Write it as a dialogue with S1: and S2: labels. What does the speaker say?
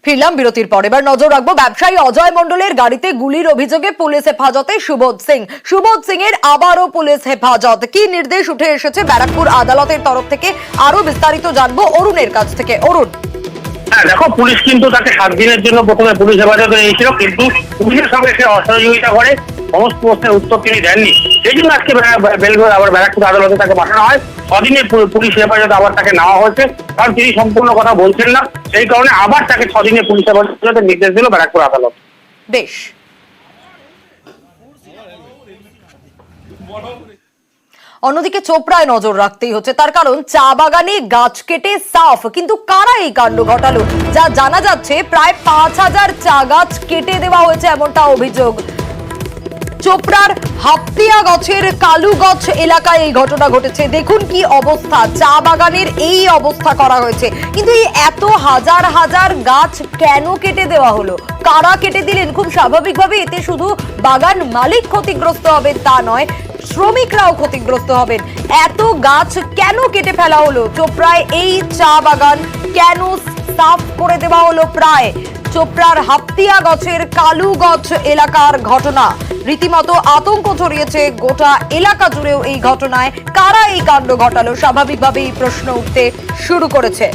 S1: ফিরলাম বিরতির পর। এবার নজর রাখবো ব্যবসায়ী অজয় মণ্ডলের গাড়িতে গুলির অভিযোগে পুলিশ হেফাজতে সুবোধ সিং এর আবারও পুলিশ হেফাজত। কি নির্দেশ উঠে এসেছে ব্যারাকপুর আদালতের তরফ থেকে, আরো বিস্তারিত জানবো অরুণের কাছ থেকে। অরুণ,
S2: দেখো, পুলিশ কিন্তু তাকে 7 দিনের জন্য প্রথমে পুলিশ হেফাজতে নিয়েছিল, কিন্তু পুলিশের সঙ্গে সে অসহযোগিতা করে সমস্ত প্রশ্নের উত্তর তিনি দেননি। সেই জন্য আজকে আবার ব্যারাকপুর আদালতে তাকে পাঠানো হয়। 6 দিনের পুলিশ হেফাজতে আবার তাকে নেওয়া হয়েছে, কারণ তিনি সম্পূর্ণ কথা বলছেন না। সেই কারণে আবার তাকে 6 দিনের পুলিশ হেফাজতে নির্দেশ দিল ব্যারাকপুর আদালত।
S1: বেশ। অন্যদিকে চোপড়ায় নজর রাখতেই হচ্ছে, তার কারণ চা বাগানে গাছ কেটে সাফ, কিন্তু কারা এই কাণ্ড ঘটালো? যা জানা যাচ্ছে প্রায় 5000 চা গাছ কেটে দেওয়া হয়েছে, এমনটা অভিযোগ। চোপড়ার হাপ্তিয়া গছের কালুগছ এলাকায় এই ঘটনা ঘটেছে। দেখুন কি অবস্থা, চা বাগানের এই অবস্থা করা হয়েছে। কিন্তু এই এত হাজার হাজার গাছ কেন কেটে দেওয়া হলো? কারা কেটে দিলেন? খুব স্বাভাবিকভাবে এতে শুধু বাগান মালিক ক্ষতিগ্রস্ত হবেন তা নয়, শ্রমিকরাও ক্ষতিগ্রস্ত হবেন। এত গাছ কেন কেটে ফেলা হলো? চোপড়ায় এই চা বাগান কেন সাফ করে দেওয়া হলো? প্রায় চোপড়ার হাপ্তিয়া গছের কালুগছ এলাকার ঘটনা, রীতিমতো আতঙ্ক ছড়িয়েছে গোটা এলাকা জুড়েও এই ঘটনায়। কারা এই কাণ্ড ঘটালো? স্বাভাবিকভাবেই প্রশ্ন উঠতে শুরু করেছে।